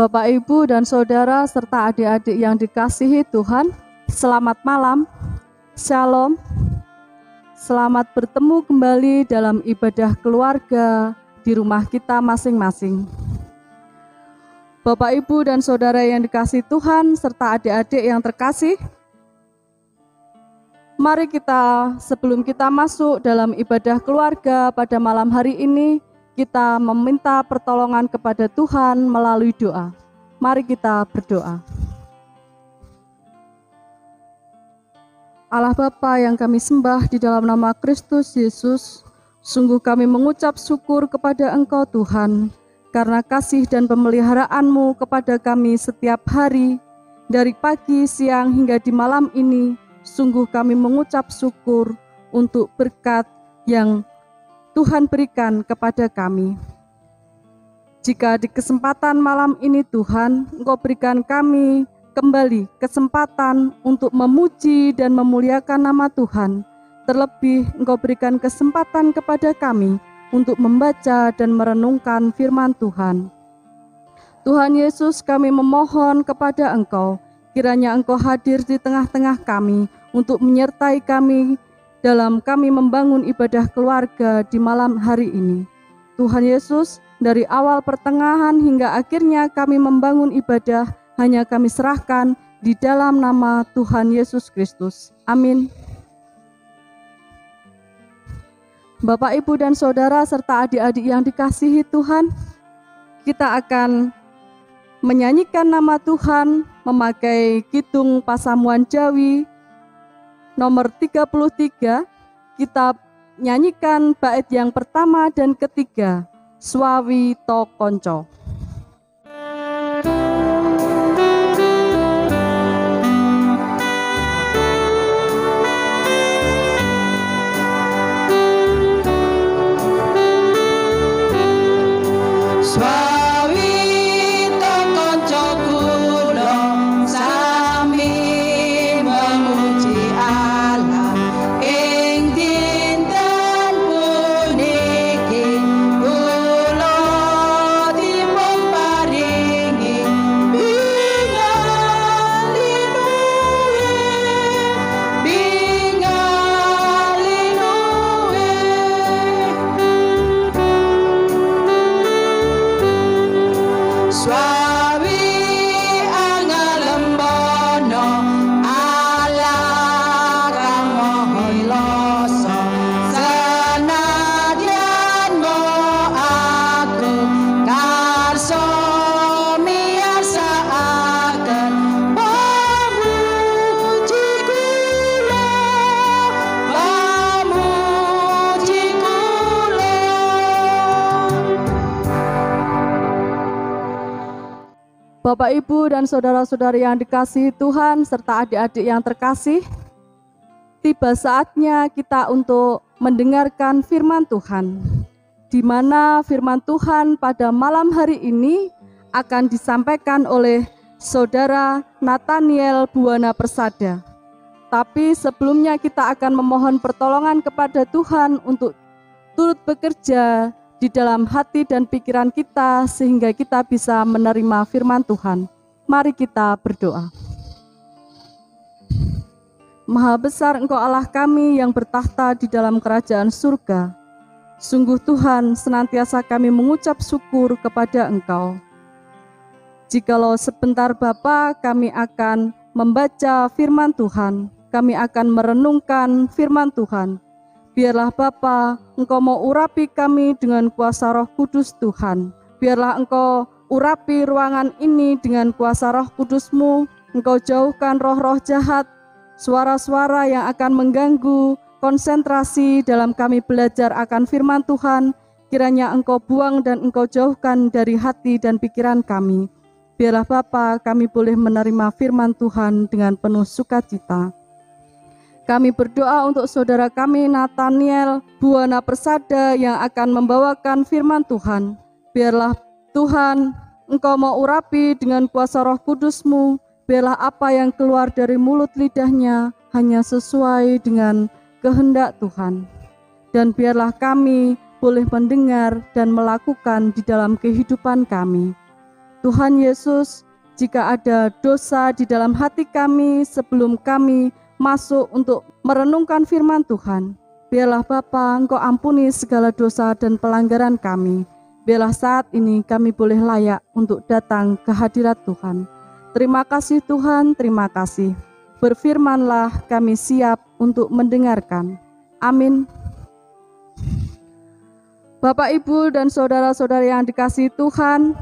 Bapak, Ibu, dan Saudara, serta adik-adik yang dikasihi Tuhan, selamat malam, Shalom. Selamat bertemu kembali dalam ibadah keluarga di rumah kita masing-masing. Bapak, Ibu, dan Saudara yang dikasihi Tuhan, serta adik-adik yang terkasih, mari kita, sebelum kita masuk dalam ibadah keluarga pada malam hari ini, kita meminta pertolongan kepada Tuhan melalui doa. Mari kita berdoa. Allah Bapa yang kami sembah di dalam nama Kristus Yesus, sungguh kami mengucap syukur kepada Engkau Tuhan, karena kasih dan pemeliharaan-Mu kepada kami setiap hari, dari pagi, siang, hingga di malam ini. Sungguh kami mengucap syukur untuk berkat yang Tuhan berikan kepada kami. Jika di kesempatan malam ini Tuhan, Engkau berikan kami kembali kesempatan untuk memuji dan memuliakan nama Tuhan. Terlebih Engkau berikan kesempatan kepada kami untuk membaca dan merenungkan firman Tuhan. Tuhan Yesus, kami memohon kepada Engkau, kiranya Engkau hadir di tengah-tengah kami untuk menyertai kami dalam kami membangun ibadah keluarga di malam hari ini. Tuhan Yesus, dari awal pertengahan hingga akhirnya kami membangun ibadah, hanya kami serahkan di dalam nama Tuhan Yesus Kristus. Amin. Bapak, Ibu, dan Saudara, serta adik-adik yang dikasihi Tuhan, kita akan menyanyikan nama Tuhan memakai kidung Pasamuan Jawi nomor 33, kita nyanyikan bait yang pertama dan ketiga, Swawi to Konco. Bapak, Ibu, dan Saudara-saudari yang dikasihi Tuhan, serta adik-adik yang terkasih, tiba saatnya kita untuk mendengarkan firman Tuhan, di mana firman Tuhan pada malam hari ini akan disampaikan oleh Saudara Nathaniel Buwana Persada. Tapi sebelumnya kita akan memohon pertolongan kepada Tuhan untuk turut bekerja di dalam hati dan pikiran kita, sehingga kita bisa menerima firman Tuhan. Mari kita berdoa. Maha besar Engkau Allah kami yang bertahta di dalam kerajaan surga. Sungguh Tuhan, senantiasa kami mengucap syukur kepada Engkau. Jikalau sebentar Bapa, kami akan membaca firman Tuhan, kami akan merenungkan firman Tuhan. Biarlah Bapa, Engkau mau urapi kami dengan kuasa Roh Kudus Tuhan. Biarlah Engkau urapi ruangan ini dengan kuasa Roh Kudus-Mu. Engkau jauhkan roh-roh jahat, suara-suara yang akan mengganggu konsentrasi dalam kami belajar akan firman Tuhan. Kiranya Engkau buang dan Engkau jauhkan dari hati dan pikiran kami. Biarlah Bapa, kami boleh menerima firman Tuhan dengan penuh sukacita. Kami berdoa untuk saudara kami Nathaniel Buwana Persada yang akan membawakan firman Tuhan. Biarlah Tuhan, Engkau mau urapi dengan kuasa Roh Kudus-Mu. Biarlah apa yang keluar dari mulut lidahnya hanya sesuai dengan kehendak Tuhan. Dan biarlah kami boleh mendengar dan melakukan di dalam kehidupan kami. Tuhan Yesus, jika ada dosa di dalam hati kami sebelum kami masuk untuk merenungkan firman Tuhan, biarlah Bapa, Engkau ampuni segala dosa dan pelanggaran kami. Biarlah saat ini kami boleh layak untuk datang ke hadirat Tuhan. Terima kasih Tuhan, terima kasih. Berfirmanlah, kami siap untuk mendengarkan. Amin. Bapak, Ibu, dan saudara-saudara yang dikasihi Tuhan,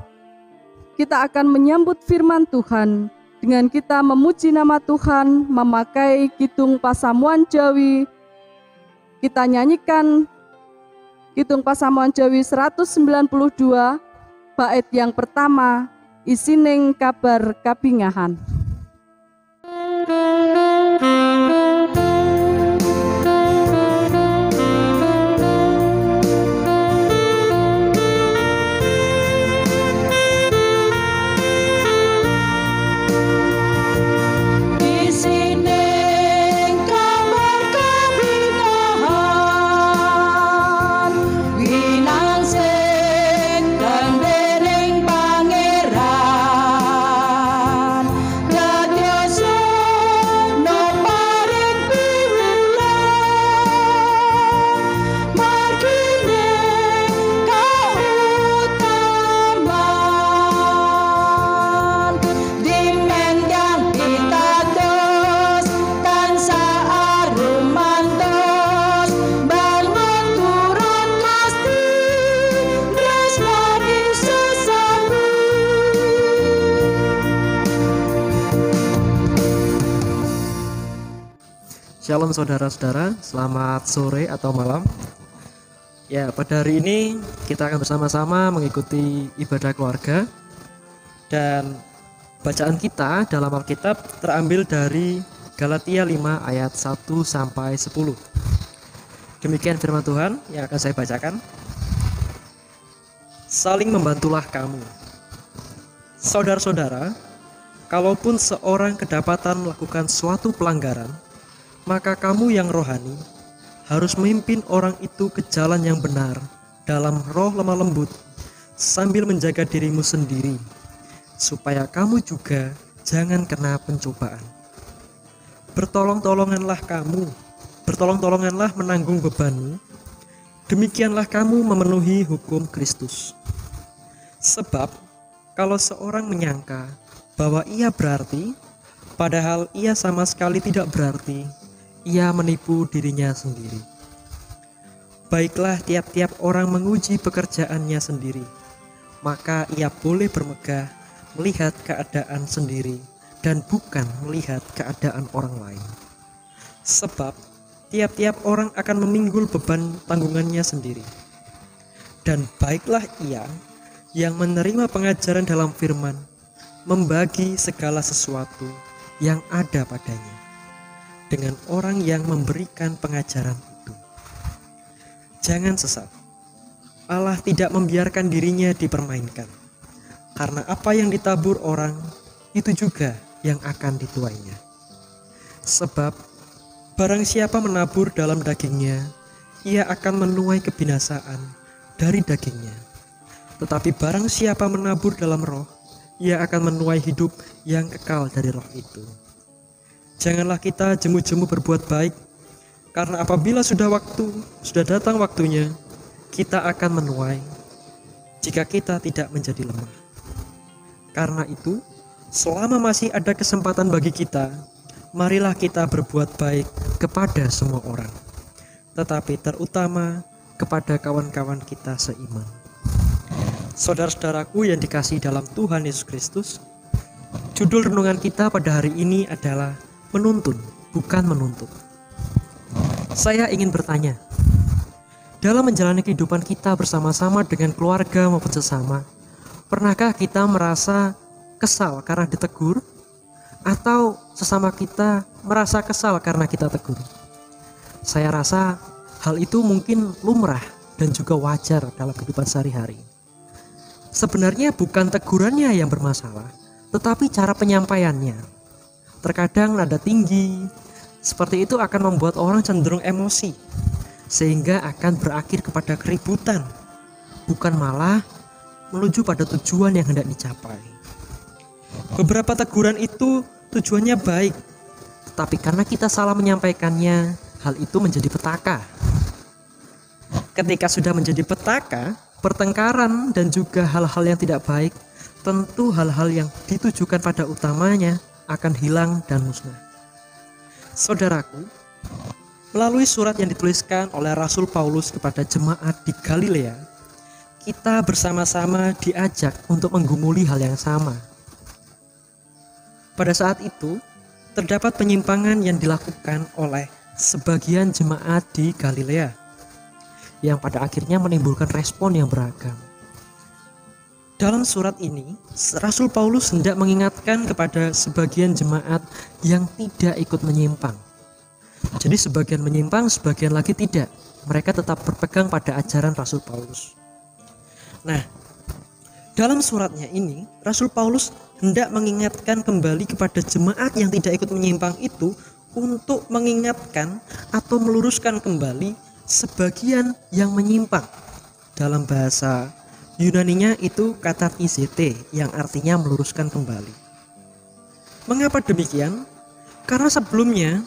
kita akan menyambut firman Tuhan dengan kita memuji nama Tuhan, memakai kidung Pasamuan Jawi. Kita nyanyikan kidung Pasamuan Jawi 192, bait yang pertama, isining kabar kabingahan. Shalom saudara-saudara, selamat sore atau malam. Ya, pada hari ini kita akan bersama-sama mengikuti ibadah keluarga. Dan bacaan kita dalam Alkitab terambil dari Galatia 5 ayat 1 sampai 10. Demikian firman Tuhan yang akan saya bacakan. Saling membantulah kamu. Saudara-saudara, kalaupun seorang kedapatan melakukan suatu pelanggaran, maka kamu yang rohani harus memimpin orang itu ke jalan yang benar dalam roh lemah lembut, sambil menjaga dirimu sendiri, supaya kamu juga jangan kena pencobaan. Bertolong-tolonganlah menanggung bebanmu, demikianlah kamu memenuhi hukum Kristus. Sebab kalau seorang menyangka bahwa ia berarti, padahal ia sama sekali tidak berarti, ia menipu dirinya sendiri. Baiklah, tiap-tiap orang menguji pekerjaannya sendiri, maka ia boleh bermegah melihat keadaan sendiri dan bukan melihat keadaan orang lain. Sebab tiap-tiap orang akan memikul beban tanggungannya sendiri. Dan baiklah ia yang menerima pengajaran dalam firman, membagi segala sesuatu yang ada padanya dengan orang yang memberikan pengajaran itu. Jangan sesat. Allah tidak membiarkan dirinya dipermainkan. Karena apa yang ditabur orang, itu juga yang akan dituainya. Sebab barang siapa menabur dalam dagingnya, ia akan menuai kebinasaan dari dagingnya. Tetapi barang siapa menabur dalam roh, ia akan menuai hidup yang kekal dari roh itu. Janganlah kita jemu-jemu berbuat baik, karena apabila sudah datang waktunya, kita akan menuai jika kita tidak menjadi lemah. Karena itu, selama masih ada kesempatan bagi kita, marilah kita berbuat baik kepada semua orang, tetapi terutama kepada kawan-kawan kita seiman. Saudara-saudaraku yang dikasihi dalam Tuhan Yesus Kristus, judul renungan kita pada hari ini adalah menuntun, bukan menuntut. Saya ingin bertanya, dalam menjalani kehidupan kita bersama-sama dengan keluarga maupun sesama, pernahkah kita merasa kesal karena ditegur? Atau sesama kita merasa kesal karena kita tegur? Saya rasa hal itu mungkin lumrah dan juga wajar dalam kehidupan sehari-hari. Sebenarnya bukan tegurannya yang bermasalah, tetapi cara penyampaiannya. Terkadang nada tinggi seperti itu akan membuat orang cenderung emosi, sehingga akan berakhir kepada keributan, bukan malah menuju pada tujuan yang hendak dicapai. Beberapa teguran itu tujuannya baik, tetapi karena kita salah menyampaikannya, hal itu menjadi petaka. Ketika sudah menjadi petaka, pertengkaran dan juga hal-hal yang tidak baik, tentu hal-hal yang ditujukan pada utamanya akan hilang dan musnah. Saudaraku, melalui surat yang dituliskan oleh Rasul Paulus kepada jemaat di Galilea, kita bersama-sama diajak untuk menggumuli hal yang sama. Pada saat itu, terdapat penyimpangan yang dilakukan oleh sebagian jemaat di Galilea, yang pada akhirnya menimbulkan respon yang beragam. Dalam surat ini, Rasul Paulus hendak mengingatkan kepada sebagian jemaat yang tidak ikut menyimpang. Jadi sebagian menyimpang, sebagian lagi tidak. Mereka tetap berpegang pada ajaran Rasul Paulus. Nah, dalam suratnya ini, Rasul Paulus hendak mengingatkan kembali kepada jemaat yang tidak ikut menyimpang itu untuk mengingatkan atau meluruskan kembali sebagian yang menyimpang. Dalam bahasa Yunaninya itu kata isete yang artinya meluruskan kembali. Mengapa demikian? Karena sebelumnya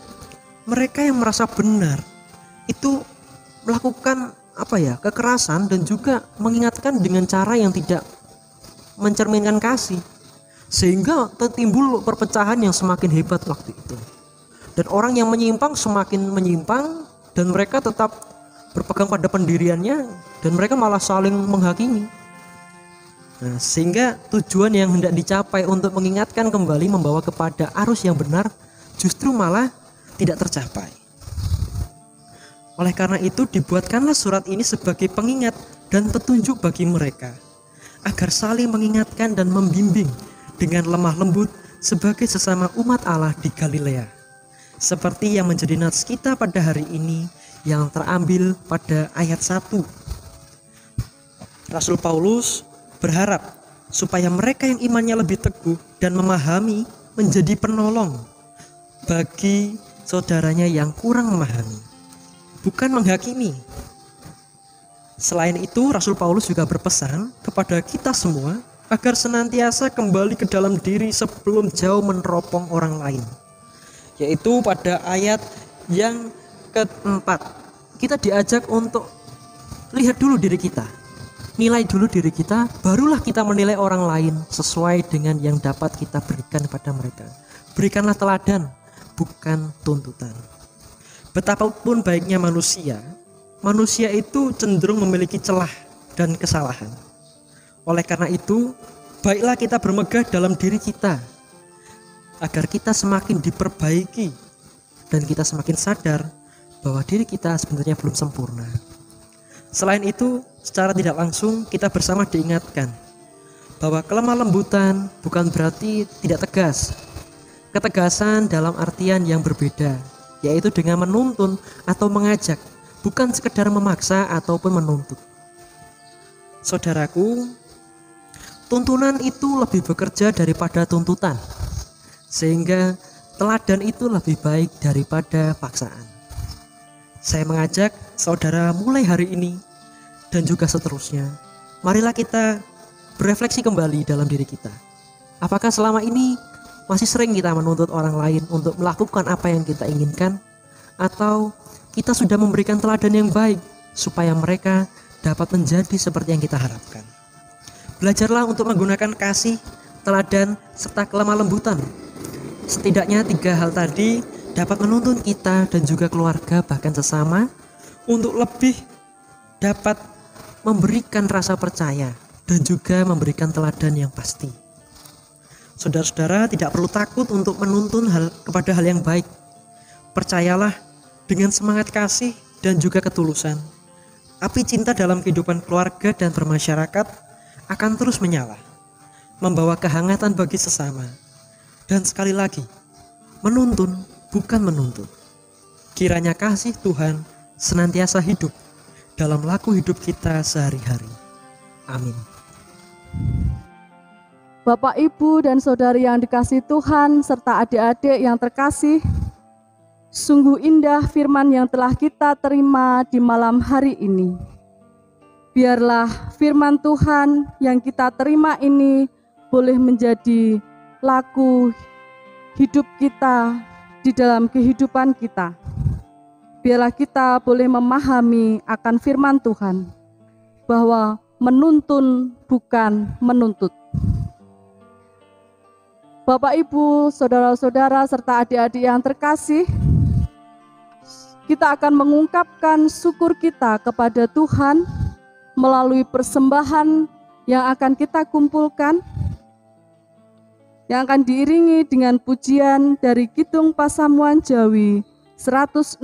mereka yang merasa benar itu melakukan kekerasan dan juga mengingatkan dengan cara yang tidak mencerminkan kasih, sehingga timbul perpecahan yang semakin hebat waktu itu. Dan orang yang menyimpang semakin menyimpang dan mereka tetap berpegang pada pendiriannya dan mereka malah saling menghakimi. Nah, sehingga tujuan yang hendak dicapai untuk mengingatkan kembali membawa kepada arus yang benar justru malah tidak tercapai. Oleh karena itu dibuatkanlah surat ini sebagai pengingat dan petunjuk bagi mereka agar saling mengingatkan dan membimbing dengan lemah lembut sebagai sesama umat Allah di Galilea. Seperti yang menjadi nats kita pada hari ini yang terambil pada ayat 1. Rasul Paulus berharap supaya mereka yang imannya lebih teguh dan memahami menjadi penolong bagi saudaranya yang kurang memahami, bukan menghakimi. Selain itu, Rasul Paulus juga berpesan kepada kita semua agar senantiasa kembali ke dalam diri sebelum jauh meneropong orang lain, yaitu pada ayat yang keempat. Kita diajak untuk lihat dulu diri kita, nilai dulu diri kita, barulah kita menilai orang lain sesuai dengan yang dapat kita berikan kepada mereka. Berikanlah teladan, bukan tuntutan. Betapapun baiknya manusia itu cenderung memiliki celah dan kesalahan. Oleh karena itu, baiklah kita bermegah dalam diri kita, agar kita semakin diperbaiki dan kita semakin sadar bahwa diri kita sebenarnya belum sempurna. Selain itu, secara tidak langsung kita bersama diingatkan bahwa kelemah lembutan bukan berarti tidak tegas. Ketegasan dalam artian yang berbeda, yaitu dengan menuntun atau mengajak, bukan sekedar memaksa ataupun menuntut. Saudaraku, tuntunan itu lebih bekerja daripada tuntutan, sehingga teladan itu lebih baik daripada paksaan. Saya mengajak saudara mulai hari ini dan juga seterusnya, marilah kita berefleksi kembali dalam diri kita. Apakah selama ini masih sering kita menuntut orang lain untuk melakukan apa yang kita inginkan, atau kita sudah memberikan teladan yang baik supaya mereka dapat menjadi seperti yang kita harapkan? Belajarlah untuk menggunakan kasih, teladan, serta kelemah lembutan. Setidaknya 3 hal tadi dapat menuntun kita dan juga keluarga bahkan sesama untuk lebih dapat memberikan rasa percaya dan juga memberikan teladan yang pasti. Saudara-saudara tidak perlu takut untuk menuntun kepada hal yang baik. Percayalah dengan semangat kasih dan juga ketulusan, api cinta dalam kehidupan keluarga dan bermasyarakat akan terus menyala, membawa kehangatan bagi sesama. Dan sekali lagi, menuntun bukan menuntut. Kiranya kasih Tuhan senantiasa hidup dalam laku hidup kita sehari-hari. Amin. Bapak, Ibu, dan saudari yang dikasihi Tuhan, serta adik-adik yang terkasih, sungguh indah firman yang telah kita terima di malam hari ini. Biarlah firman Tuhan yang kita terima ini boleh menjadi laku hidup kita di dalam kehidupan kita. Biarlah kita boleh memahami akan firman Tuhan, bahwa menuntun bukan menuntut. Bapak, Ibu, saudara-saudara, serta adik-adik yang terkasih, kita akan mengungkapkan syukur kita kepada Tuhan melalui persembahan yang akan kita kumpulkan, yang akan diiringi dengan pujian dari Kidung Pasamuan Jawi 169.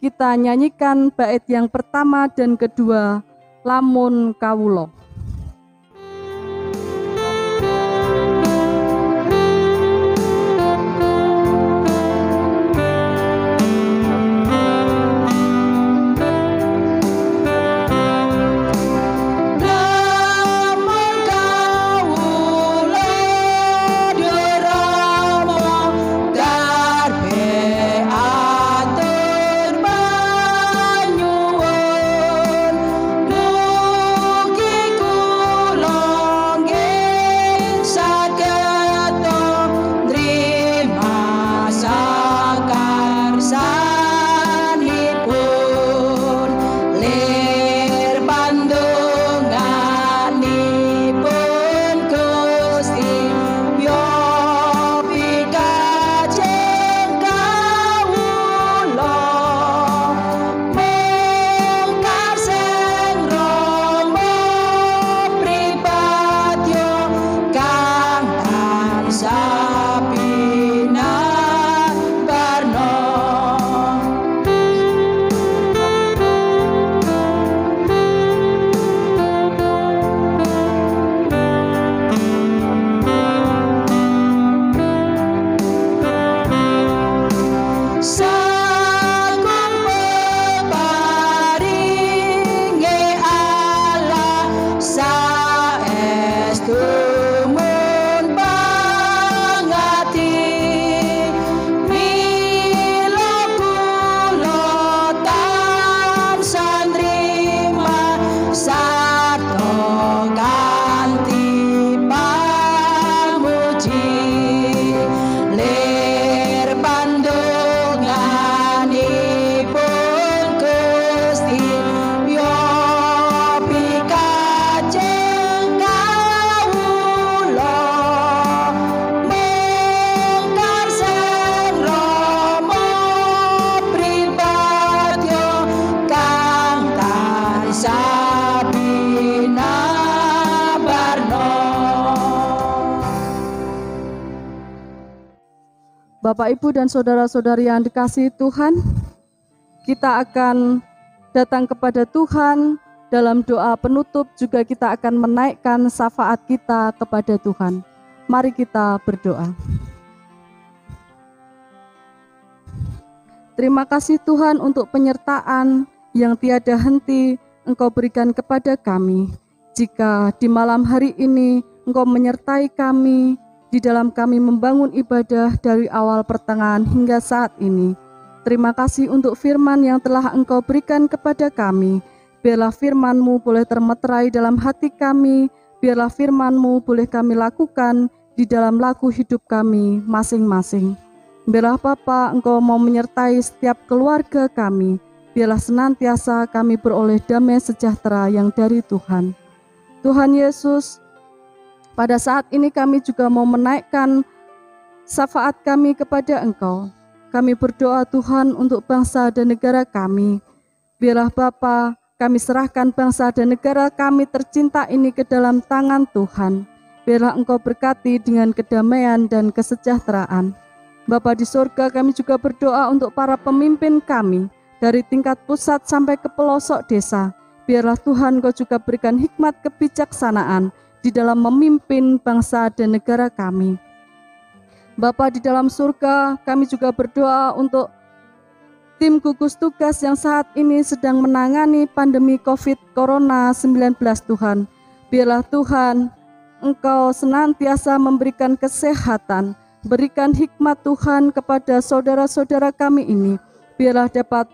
Kita nyanyikan bait yang pertama dan kedua, Lamun Kawulo. Bapak, Ibu, dan saudara-saudari yang dikasihi Tuhan, kita akan datang kepada Tuhan dalam doa penutup, juga kita akan menaikkan syafaat kita kepada Tuhan. Mari kita berdoa. Terima kasih Tuhan untuk penyertaan yang tiada henti Engkau berikan kepada kami. Jika di malam hari ini Engkau menyertai kami, di dalam kami membangun ibadah dari awal pertengahan hingga saat ini. Terima kasih untuk firman yang telah Engkau berikan kepada kami. Biarlah firman-Mu boleh termeterai dalam hati kami. Biarlah firman-Mu boleh kami lakukan di dalam laku hidup kami masing-masing. Biarlah Bapa, Engkau mau menyertai setiap keluarga kami. Biarlah senantiasa kami beroleh damai sejahtera yang dari Tuhan. Tuhan Yesus, pada saat ini kami juga mau menaikkan syafaat kami kepada Engkau. Kami berdoa Tuhan untuk bangsa dan negara kami. Biarlah Bapa, kami serahkan bangsa dan negara kami tercinta ini ke dalam tangan Tuhan. Biarlah Engkau berkati dengan kedamaian dan kesejahteraan. Bapa di surga, kami juga berdoa untuk para pemimpin kami, dari tingkat pusat sampai ke pelosok desa. Biarlah Tuhan Engkau juga berikan hikmat kebijaksanaan di dalam memimpin bangsa dan negara kami. Bapa di dalam surga, kami juga berdoa untuk tim gugus tugas yang saat ini sedang menangani pandemi COVID-19 Tuhan. Biarlah Tuhan, Engkau senantiasa memberikan kesehatan, berikan hikmat Tuhan kepada saudara-saudara kami ini. Biarlah dapat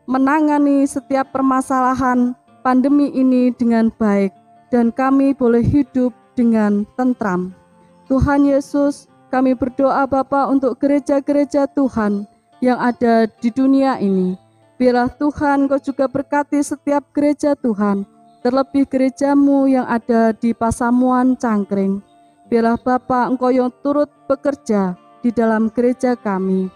menangani setiap permasalahan pandemi ini dengan baik dan kami boleh hidup dengan tentram. Tuhan Yesus, kami berdoa Bapa untuk gereja-gereja Tuhan yang ada di dunia ini. Biarlah Tuhan Kau juga berkati setiap gereja Tuhan, terlebih gerejamu yang ada di Pasamuan Cangkring. Biarlah Bapa Engkau yang turut bekerja di dalam gereja kami.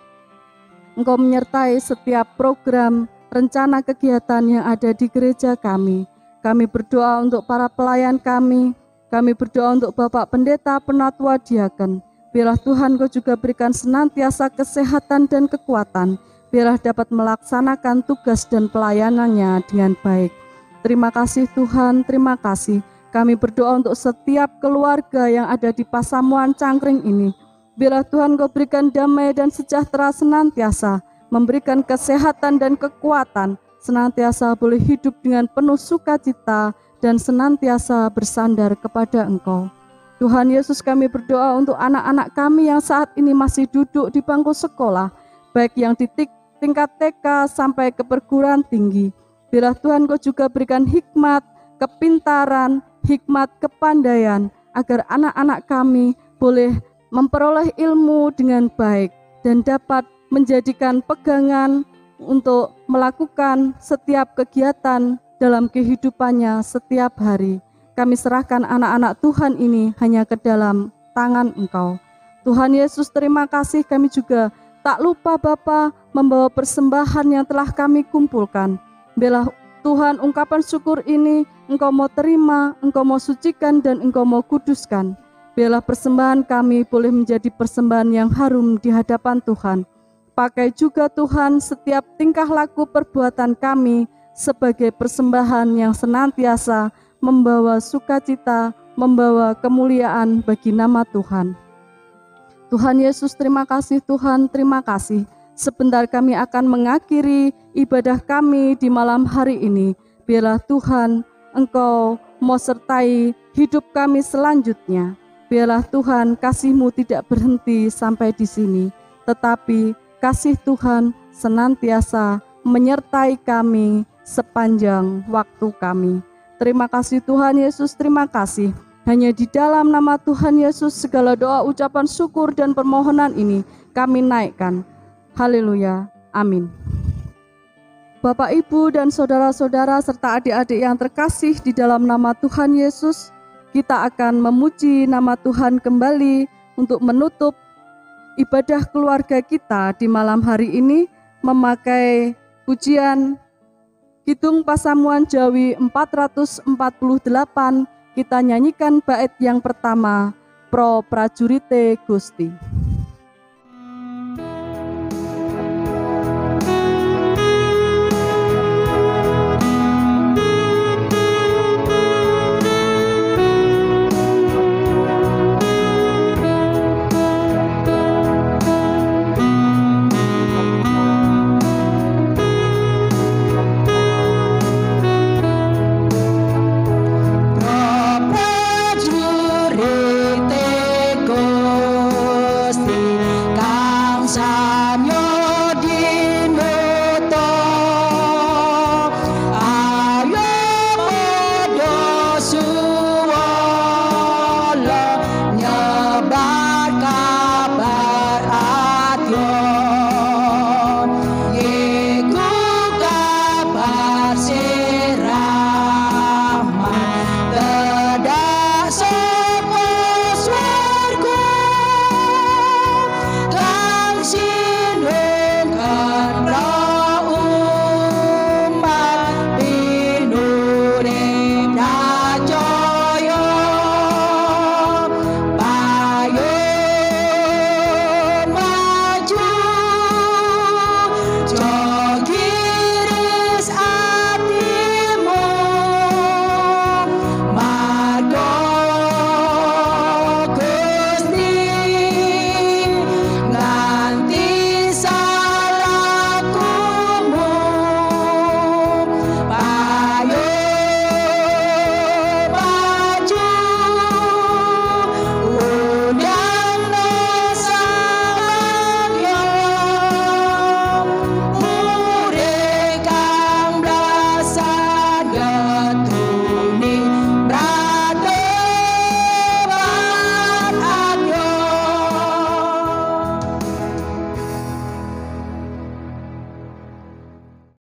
Engkau menyertai setiap program, rencana kegiatan yang ada di gereja kami. Kami berdoa untuk para pelayan kami berdoa untuk Bapak Pendeta, Penatua, Diaken. Biarlah Tuhan Kau juga berikan senantiasa kesehatan dan kekuatan. Biarlah dapat melaksanakan tugas dan pelayanannya dengan baik. Terima kasih Tuhan, terima kasih. Kami berdoa untuk setiap keluarga yang ada di Pasamuan Cangkring ini. Biarlah Tuhan Kau berikan damai dan sejahtera senantiasa, memberikan kesehatan dan kekuatan, senantiasa boleh hidup dengan penuh sukacita dan senantiasa bersandar kepada Engkau. Tuhan Yesus, kami berdoa untuk anak-anak kami yang saat ini masih duduk di bangku sekolah, baik yang di tingkat TK sampai ke perguruan tinggi. Biarlah Tuhan Kau juga berikan hikmat, kepintaran, hikmat, kepandaian, agar anak-anak kami boleh memperoleh ilmu dengan baik dan dapat menjadikan pegangan untuk melakukan setiap kegiatan dalam kehidupannya setiap hari. Kami serahkan anak-anak Tuhan ini hanya ke dalam tangan Engkau. Tuhan Yesus, terima kasih. Kami juga tak lupa Bapa membawa persembahan yang telah kami kumpulkan. Biarlah Tuhan ungkapan syukur ini Engkau mau terima, Engkau mau sucikan, dan Engkau mau kuduskan. Biarlah persembahan kami boleh menjadi persembahan yang harum di hadapan Tuhan. Pakai juga Tuhan setiap tingkah laku perbuatan kami sebagai persembahan yang senantiasa membawa sukacita, membawa kemuliaan bagi nama Tuhan. Tuhan Yesus, terima kasih Tuhan, terima kasih. Sebentar kami akan mengakhiri ibadah kami di malam hari ini. Biarlah Tuhan Engkau mau sertai hidup kami selanjutnya. Biarlah Tuhan kasih-Mu tidak berhenti sampai di sini, tetapi kasih Tuhan senantiasa menyertai kami sepanjang waktu kami. Terima kasih Tuhan Yesus, terima kasih. Hanya di dalam nama Tuhan Yesus segala doa, ucapan syukur dan permohonan ini kami naikkan. Haleluya, amin. Bapak, Ibu, dan saudara-saudara serta adik-adik yang terkasih di dalam nama Tuhan Yesus, kita akan memuji nama Tuhan kembali untuk menutup ibadah keluarga kita di malam hari ini memakai pujian Kidung Pasamuan Jawi 448. Kita nyanyikan bait yang pertama, Pro Prajurite Gusti.